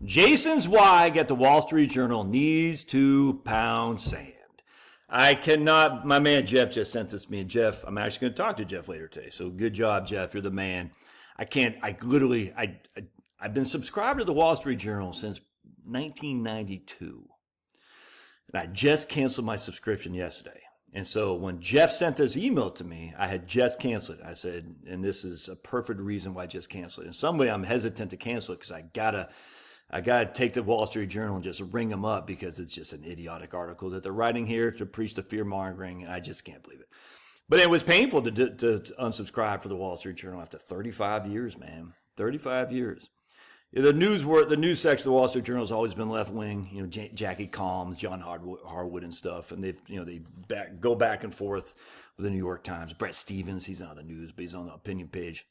Jason Zweig at the Wall Street Journal needs to pound sand. I cannot, my man Jeff just sent this to me. And Jeff, I'm actually going to talk to Jeff later today. So good job, Jeff. You're the man. I've been subscribed to the Wall Street Journal since 1992. And I just canceled my subscription yesterday. And so when Jeff sent this email to me, I had just canceled it. I said, and this is a perfect reason why I just canceled it. In some way, I'm hesitant to cancel it because I gotta take the Wall Street Journal and just ring them up because it's just an idiotic article that they're writing here to preach the fear mongering, and I just can't believe it. But it was painful to unsubscribe for the Wall Street Journal after 35 years, man. 35 years. The news section of the Wall Street Journal has always been left wing. You know, Jackie Calms, John Harwood, and stuff, and they go back and forth with the New York Times. Brett Stevens, he's not on the news, but he's on the opinion page.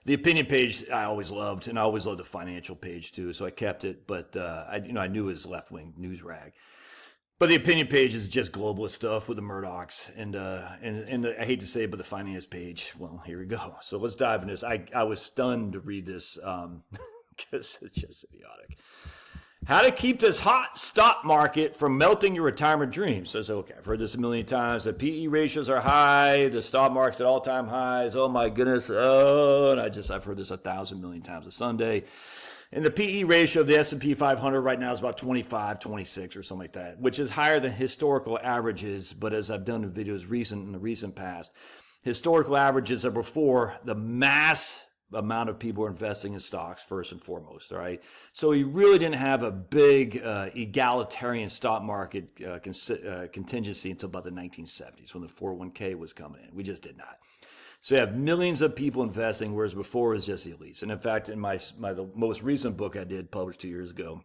The opinion page I always loved, and I always loved the financial page too, so I kept it. But I knew it was left wing news rag. But the opinion page is just globalist stuff with the Murdochs, and I hate to say it, but the finance page. Well, here we go. So let's dive into this. I was stunned to read this because it's just idiotic. How to keep this hot stock market from melting your retirement dreams. So, okay, I've heard this a million times. The PE ratios are high. The stock market's at all-time highs. Oh my goodness. Oh, and I've heard this 1,000 million times a Sunday. And the PE ratio of the S&P 500 right now is about 25, 26 or something like that, which is higher than historical averages. But as I've done in videos in the recent past, historical averages are before the mass amount of people are investing in stocks first and foremost. All right. So you really didn't have a big egalitarian stock market contingency until about the 1970s when the 401k was coming in. We just did not. So you have millions of people investing, whereas before it was just the elites. And in fact, in the most recent book I did, published 2 years ago,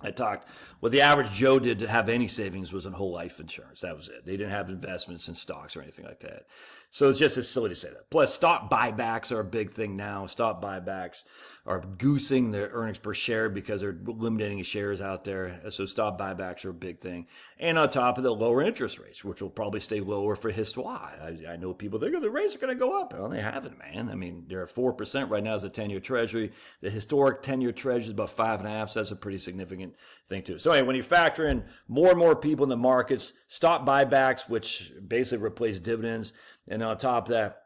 I talked what the average Joe did to have any savings was in whole life insurance. That was it. They didn't have investments in stocks or anything like that. So it's just as silly to say that. Plus, stock buybacks are a big thing now. Stock buybacks are goosing their earnings per share because they're eliminating shares out there. So stock buybacks are a big thing. And on top of the lower interest rates, which will probably stay lower for history. I know people think the rates are going to go up. Well, they haven't, man. I mean, they're at 4% right now as a 10-year treasury. The historic 10-year treasury is about 5.5%. So that's a pretty significant thing too. So anyway, when you factor in more and more people in the markets, stock buybacks, which basically replace dividends, and on top of that,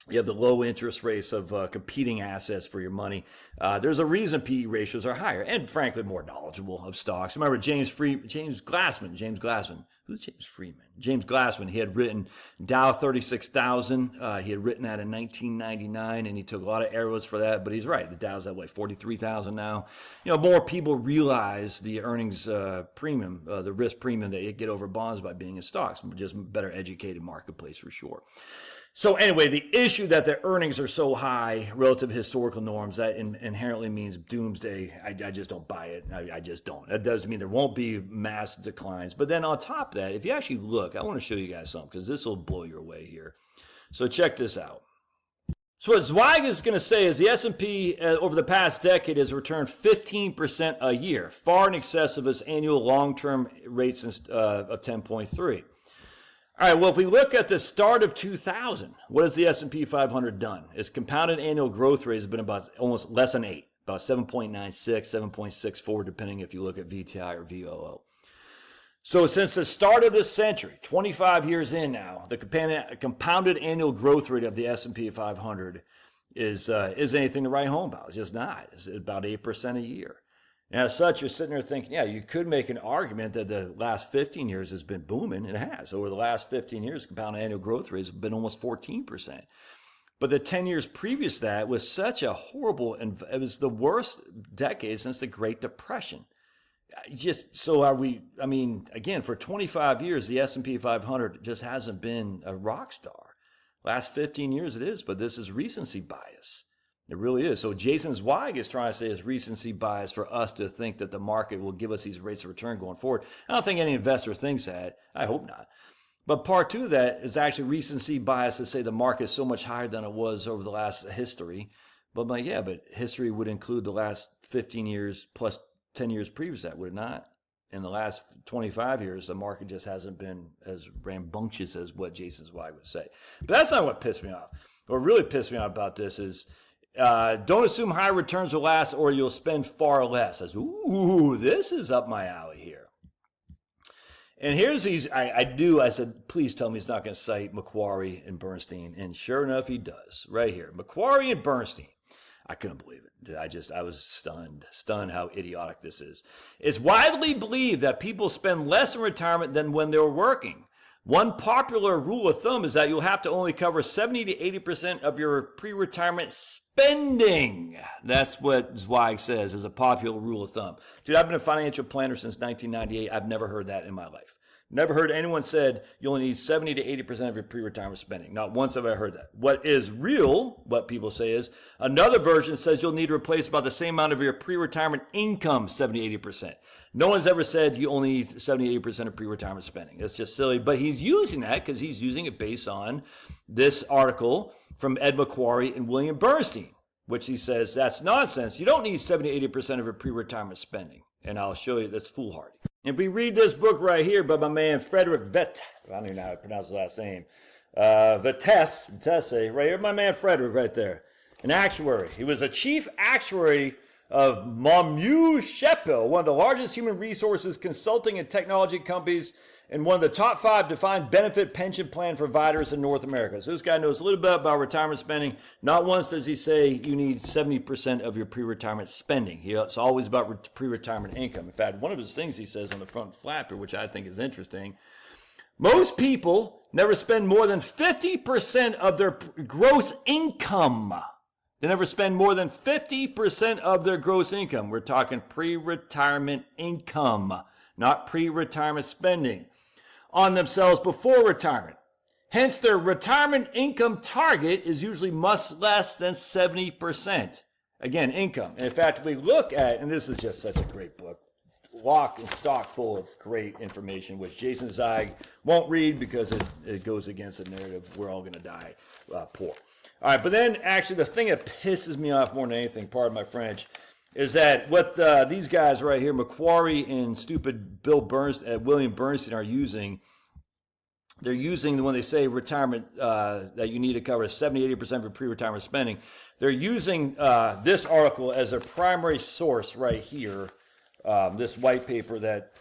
you have the low interest rates of competing assets for your money. There's a reason PE ratios are higher and, frankly, more knowledgeable of stocks. Remember James Glassman. Who's James Freeman? James Glassman. He had written Dow 36,000. He had written that in 1999, and he took a lot of arrows for that. But he's right. The Dow's at 43,000 now. You know, more people realize the earnings premium, the risk premium that you get over bonds by being in stocks. Just a better educated marketplace for sure. So anyway, the issue that the earnings are so high relative to historical norms, that inherently means doomsday. I just don't buy it. I just don't. That doesn't mean there won't be mass declines. But then on top of that, if you actually look, I want to show you guys something because this will blow your way here. So check this out. So what Zweig is going to say is the S&P over the past decade has returned 15% a year, far in excess of its annual long-term rates of 10.3. All right, well, if we look at the start of 2000, what has the S&P 500 done? Its compounded annual growth rate has been about almost less than 8, about 7.96, 7.64, depending if you look at VTI or VOO. So since the start of this century, 25 years in now, the compounded annual growth rate of the S&P 500 is anything to write home about. It's just not. It's about 8% a year. And as such, you're sitting there thinking, yeah, you could make an argument that the last 15 years has been booming. It has. Over the last 15 years, compound annual growth rate has been almost 14%. But the 10 years previous to that was such a horrible, and it was the worst decade since the Great Depression. Again, for 25 years, the S&P 500 just hasn't been a rock star. Last 15 years it is, but this is recency bias. It really is. So Jason Zweig is trying to say it's recency bias for us to think that the market will give us these rates of return going forward. I don't think any investor thinks that. I hope not. But part two of that is actually recency bias to say the market is so much higher than it was over the last history. But I'm like, yeah, but history would include the last 15 years plus 10 years previous to that, would it not? In the last 25 years, the market just hasn't been as rambunctious as what Jason Zweig would say. But that's not what pissed me off. What really pissed me off about this is Don't assume high returns will last or you'll spend far less. I said, ooh, this is up my alley here. And here's these, I said, please tell me he's not going to cite Macquarie and Bernstein. And sure enough, he does, right here. Macquarie and Bernstein. I couldn't believe it. I was stunned how idiotic this is. It's widely believed that people spend less in retirement than when they're working. One popular rule of thumb is that you'll have to only cover 70 to 80% of your pre-retirement spending. That's what Zweig says is a popular rule of thumb. Dude, I've been a financial planner since 1998. I've never heard that in my life. Never heard anyone said you only need 70 to 80% of your pre-retirement spending. Not once have I heard that. What is real, what people say is, another version says you'll need to replace about the same amount of your pre-retirement income, 70, 80%. No one's ever said you only need 70, 80% of pre-retirement spending. It's just silly. But he's using that because he's using it based on this article from Ed Macquarie and William Bernstein, which he says that's nonsense. You don't need 70, 80% of your pre-retirement spending. And I'll show you that's foolhardy. If we read this book right here by my man Frederick Vett, I don't even know how to pronounce his last name, Vitesse, right here, my man Frederick right there, an actuary. He was a chief actuary of Monmouth Shepell, one of the largest human resources consulting and technology companies and one of the top 5 defined benefit pension plan providers in North America. So this guy knows a little bit about retirement spending. Not once does he say you need 70% of your pre-retirement spending. It's always about pre-retirement income. In fact, one of his things he says on the front flapper, which I think is interesting, most people never spend more than 50% of their gross income. They never spend more than 50% of their gross income. We're talking pre-retirement income, not pre-retirement spending, on themselves before retirement. Hence, their retirement income target is usually much less than 70%. Again, income. And in fact, if we look at, and this is just such a great book, lock and stock full of great information, which Jason Zweig won't read because it goes against the narrative we're all going to die poor. All right, but then actually the thing that pisses me off more than anything, pardon my French, is that what these guys right here, Macquarie and stupid William Bernstein are using, they're using, when they say retirement, that you need to cover 70, 80% of your pre-retirement spending, they're using this article as a primary source right here, this white paper that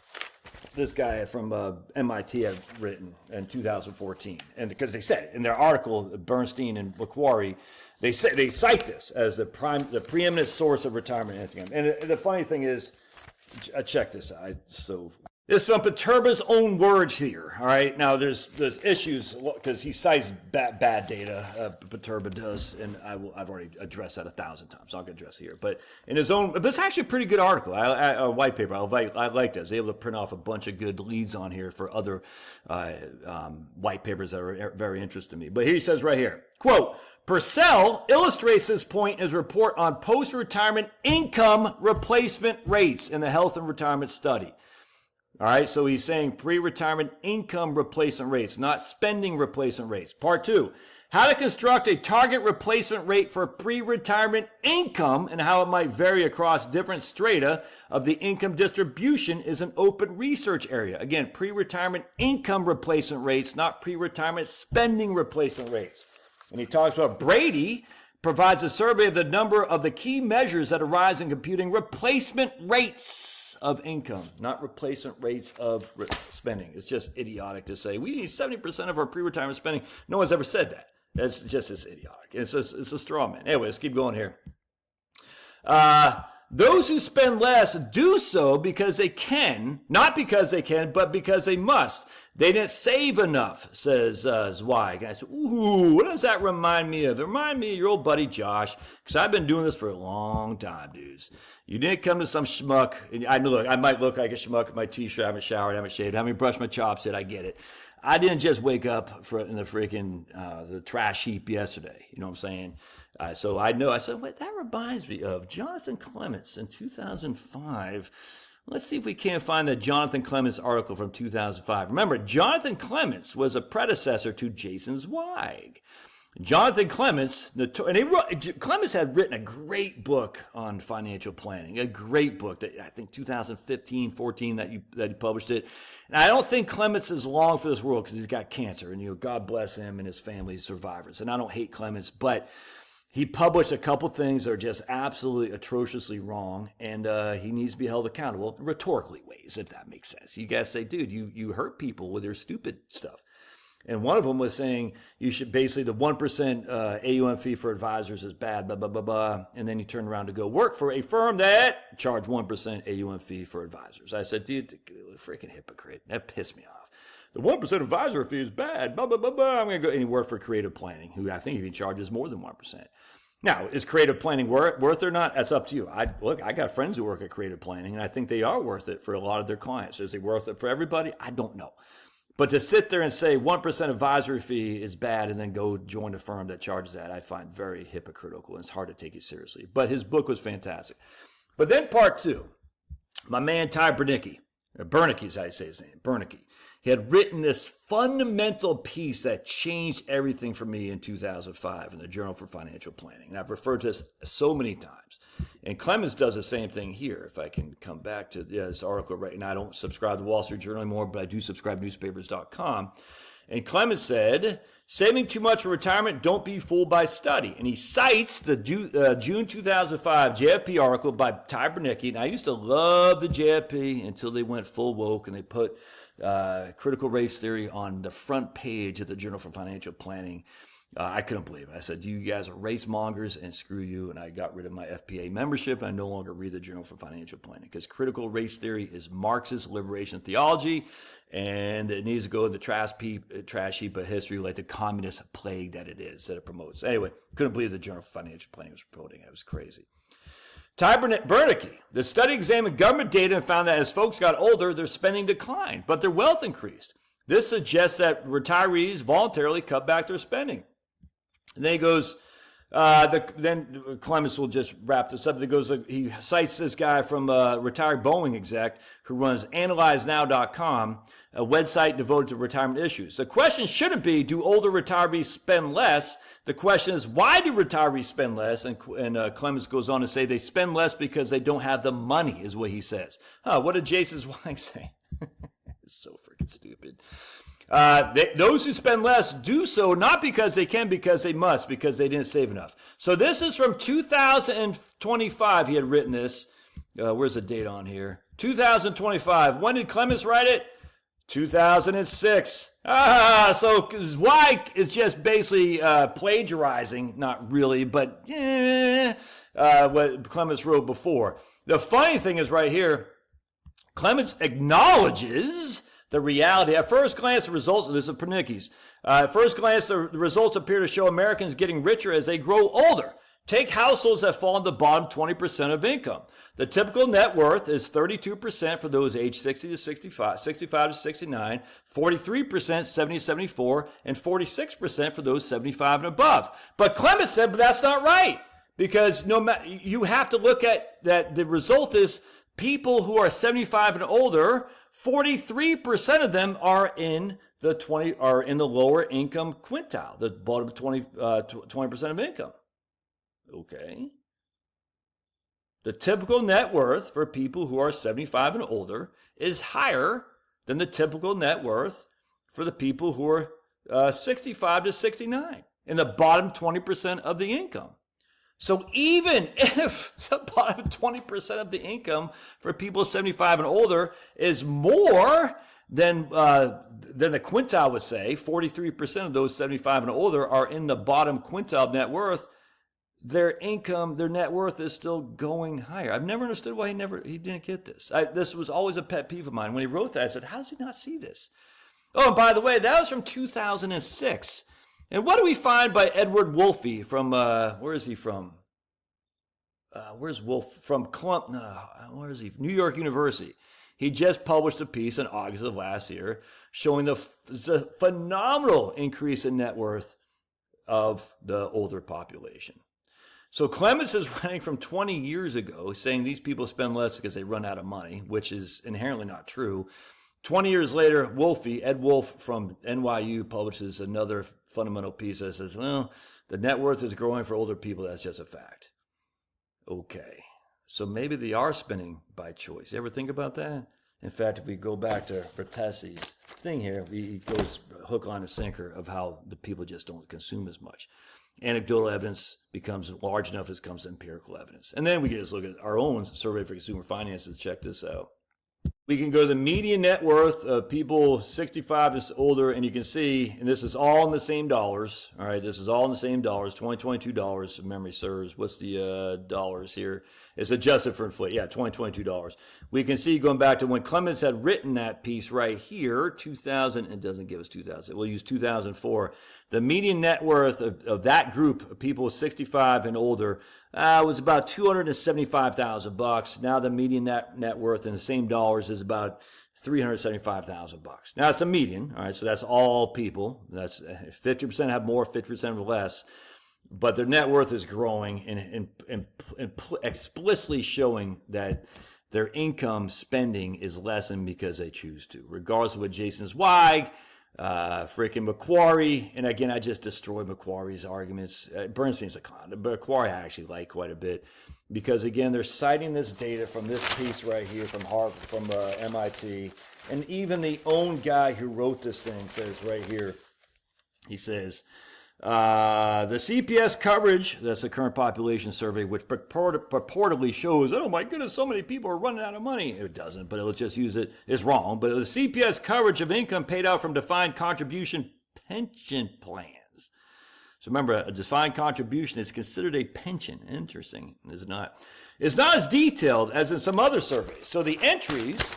this guy from MIT had written in 2014. And because they said it in their article, Bernstein and Macquarie, they cite this as the preeminent source of retirement income. And the funny thing is, check this out. This is from Paterba's own words here. All right. Now there's issues because he cites bad data. Paterba does, and I've already addressed that 1,000 times. So I'm not going to address it here. But in his own, but it's actually a pretty good article. A white paper. I like that. I was able to print off a bunch of good leads on here for other white papers that are very interesting to me. But he says right here, quote, Purcell illustrates this point in his report on post-retirement income replacement rates in the Health and Retirement Study. All right, so he's saying pre-retirement income replacement rates, not spending replacement rates. Part 2, how to construct a target replacement rate for pre-retirement income and how it might vary across different strata of the income distribution is an open research area. Again, pre-retirement income replacement rates, not pre-retirement spending replacement rates. And he talks about Brady provides a survey of the number of the key measures that arise in computing replacement rates of income, not replacement rates of spending. It's just idiotic to say we need 70% of our pre-retirement spending. No one's ever said that. It's idiotic. It's a straw man. Anyway, let's keep going here. Those who spend less do so because they can, not because they can, but because they must. They didn't save enough, says Zweig. I said, ooh, what does that remind me of? It reminds me of your old buddy Josh, because I've been doing this for a long time, dudes. You didn't come to some schmuck. And I might look like a schmuck in my t-shirt. I haven't showered, I haven't shaved, I haven't brushed my chops yet. I get it. I didn't just wake up in the freaking the trash heap yesterday. You know what I'm saying? So I know. I said, wait, that reminds me of Jonathan Clements in 2005. Let's see if we can't find the Jonathan Clements article from 2005. Remember, Jonathan Clements was a predecessor to Jason Zweig. Jonathan Clements, Clements had written a great book on financial planning, a great book that I think 2015, 14 that he published it. And I don't think Clements is long for this world because he's got cancer, and God bless him and his family survivors. And I don't hate Clements, but he published a couple things that are just absolutely atrociously wrong, and he needs to be held accountable rhetorically ways, if that makes sense. You guys say, dude, you hurt people with your stupid stuff. And one of them was saying you should basically the 1% AUM fee for advisors is bad, blah, blah, blah, blah. And then you turn around to go work for a firm that charged 1% AUM fee for advisors. I said, dude, freaking hypocrite. That pissed me off. The 1% advisor fee is bad, blah, blah, blah, blah. I'm going to go and work for creative planning, who I think even charges more than 1%. Now, is creative planning worth it or not? That's up to you. I got friends who work at creative planning, and I think they are worth it for a lot of their clients. Is it worth it for everybody? I don't know. But to sit there and say 1% advisory fee is bad and then go join a firm that charges that, I find very hypocritical, and it's hard to take it seriously. But his book was fantastic. But then part two, my man Ty Bernanke is how you say his name, Bernanke. He had written this fundamental piece that changed everything for me in 2005 in the Journal for Financial Planning. And I've referred to this so many times. And Clemens does the same thing here. If I can come back to this article right now, I don't subscribe to the Wall Street Journal anymore, but I do subscribe to newspapers.com. And Clemens said, saving too much for retirement, don't be fooled by study. And he cites the June 2005 JFP article by Ty Bernanke. And I used to love the JFP until they went full woke and they put critical race theory on the front page of the Journal for Financial Planning. I couldn't believe it. I said, you guys are race mongers and screw you. And I got rid of my FPA membership. I no longer read the Journal for Financial Planning because critical race theory is Marxist liberation theology. And it needs to go in the trash heap of history like the communist plague that it is, that it promotes. Anyway, couldn't believe the Journal for Financial Planning was promoting it. It was crazy. Ty Bernanke, the study examined government data and found that as folks got older, their spending declined, but their wealth increased. This suggests that retirees voluntarily cut back their spending. And then he goes, then Clemens will just wrap this up. He cites this guy from retired Boeing exec who runs AnalyzeNow.com, a website devoted to retirement issues. The question shouldn't be, do older retirees spend less? The question is, why do retirees spend less? And Clemens goes on to say they spend less because they don't have the money, is what he says. What did Jason Zweig say? It's so freaking stupid. Those who spend less do so not because they can, because they must, because they didn't save enough. So this is from 2025. He had written this. Where's the date on here? 2025. When did Clemens write it? 2006. So Zweig is just basically plagiarizing, not really, but what Clemens wrote before. The funny thing is right here, Clemens acknowledges the reality. At first glance, the results, this is Bernanke's. At first glance, the results appear to show Americans getting richer as they grow older. Take households that fall in the bottom 20% of income. The typical net worth is 32% for those aged 60 to 65, 65 to 69, 43% 70 to 74, and 46% for those 75 and above. But Clemens said, but that's not right. Because you have to look at that. The result is people who are 75 and older, 43% of them are in the lower income quintile, the bottom 20% of income. Okay. The typical net worth for people who are 75 and older is higher than the typical net worth for the people who are 65 to 69 in the bottom 20% of the income. So even if the bottom 20% of the income for people 75 and older is more than the quintile would say, 43% of those 75 and older are in the bottom quintile of net worth, their income, their net worth is still going higher. I've never understood why he didn't get this. This was always a pet peeve of mine. When he wrote that, I said, how does he not see this? Oh, and by the way, that was from 2006. And what do we find by Edward Wolfe from, where is he from? Where's Wolf from? Where is he? New York University. He just published a piece in August of last year showing the phenomenal increase in net worth of the older population. So Clemens is running from 20 years ago saying these people spend less because they run out of money, which is inherently not true. 20 years later, Ed Wolfe from NYU publishes another fundamental piece that says, well, the net worth is growing for older people. That's just a fact. Okay, so maybe they are spending by choice. You ever think about that? In fact, if we go back to Bertessi's thing here, he goes hook, line, and sinker of how the people just don't consume as much. anecdotal evidence becomes large enough as it comes to empirical evidence. And then we can just look at our own survey for consumer finances. Check this out. We can go to the median net worth of people 65 and older, and you can see, and this is all in the same dollars. All right, this is all in the same dollars, $2022, if memory serves. What's the dollars here? It's adjusted for inflation. Yeah, $2022. We can see going back to when Clemens had written that piece right here, 2000. It doesn't give us 2000. We'll use 2004. The median net worth of that group of people 65 and older was about $275,000. Now the median net worth in the same dollars is about $375,000. Now it's a median, all right, so that's all people. That's 50% have more, 50% have less, but their net worth is growing and explicitly showing that their income spending is lessened because they choose to, regardless of what Jason Zweig, freaking Macquarie, and again, I just destroyed Macquarie's arguments. Bernstein's a con, but Macquarie I actually like quite a bit because again, they're citing this data from this piece right here from Harvard, from MIT, and even the own guy who wrote this thing says right here, he says, the CPS coverage, that's the current population survey, which purportedly shows, oh my goodness, so many people are running out of money. It doesn't, but let's just use it. It's wrong. But the CPS coverage of income paid out from defined contribution pension plans. So remember, a defined contribution is considered a pension. Interesting, is it not? It's not as detailed as in some other surveys. So the entries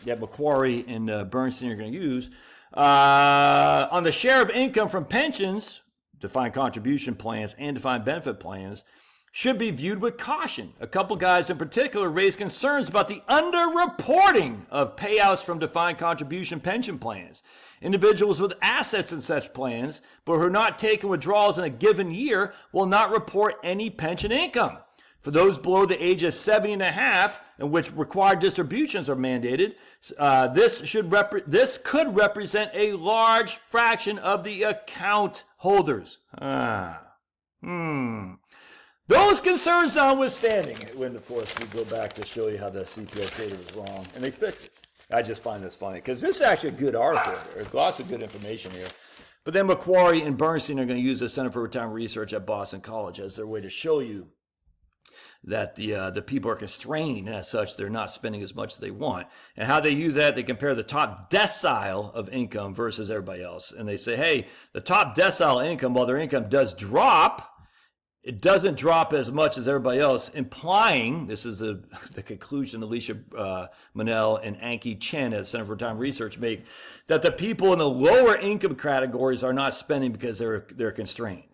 that Macquarie and Bernstein are going to use on the share of income from pensions, defined contribution plans, and defined benefit plans should be viewed with caution. A couple guys in particular raised concerns about the underreporting of payouts from defined contribution pension plans. Individuals with assets in such plans, but who are not taking withdrawals in a given year, will not report any pension income. For those below the age of 70 and a half, in which required distributions are mandated, this could represent a large fraction of the account holders. Those concerns notwithstanding, when of course we go back to show you how the CPS data was wrong, and they fixed it. I just find this funny because this is actually a good article. There's lots of good information here. But then Macquarie and Bernstein are going to use the Center for Retirement Research at Boston College as their way to show you that the people are constrained, and as such, they're not spending as much as they want. And how they use that, they compare the top decile of income versus everybody else. And they say, hey, the top decile income, while their income does drop, it doesn't drop as much as everybody else, implying, this is the conclusion Alicia Monell and Anki Chen at Center for Retirement Research make, that the people in the lower income categories are not spending because they're constrained.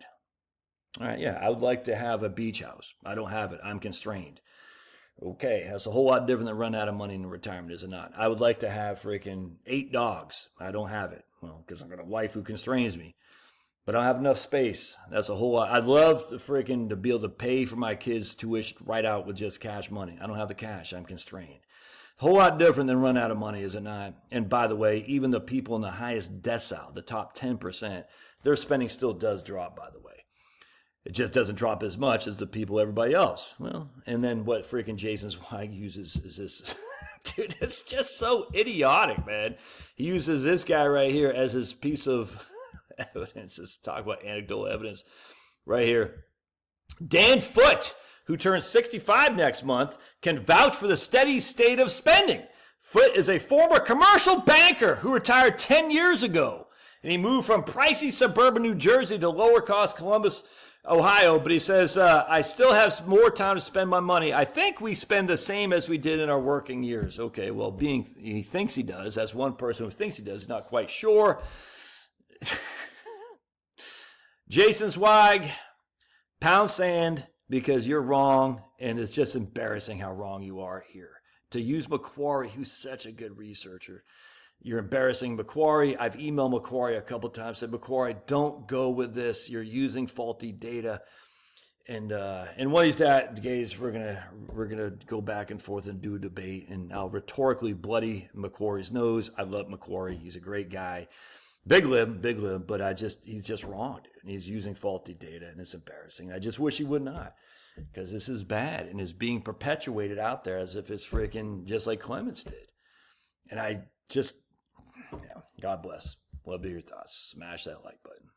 All right, yeah, I would like to have a beach house. I don't have it. I'm constrained. Okay, that's a whole lot different than running out of money in retirement, is it not? I would like to have freaking 8 dogs. I don't have it. Well, because I've got a wife who constrains me. But I don't have enough space. That's a whole lot. I'd love to be able to pay for my kids' tuition right out with just cash money. I don't have the cash. I'm constrained. A whole lot different than run out of money, is it not? And by the way, even the people in the highest decile, the top 10%, their spending still does drop, by the way. It just doesn't drop as much as the people, everybody else. Well, and then what freaking Jason Zweig uses is this. Dude, it's just so idiotic, man. He uses this guy right here as his piece of evidence. Let's talk about anecdotal evidence right here. Dan Foote, who turns 65 next month, can vouch for the steady state of spending. Foote is a former commercial banker who retired 10 years ago. And he moved from pricey suburban New Jersey to lower cost Columbus, Ohio, but he says, I still have more time to spend my money. I think we spend the same as we did in our working years. Okay, well, he thinks he does. That's one person who thinks he does, not quite sure. Jason Zweig, pound sand because you're wrong, and it's just embarrassing how wrong you are here. To use Macquarie, who's such a good researcher, you're embarrassing Macquarie. I've emailed Macquarie a couple times, said, Macquarie, don't go with this. You're using faulty data. And one of these days, we're gonna go back and forth and do a debate, and I'll rhetorically bloody Macquarie's nose. I love Macquarie. He's a great guy. Big lib, but he's just wrong, dude. And he's using faulty data, and it's embarrassing. I just wish he would not, because this is bad and is being perpetuated out there as if it's freaking just like Clemens did. And I just, God bless. Love to hear your thoughts. Smash that like button.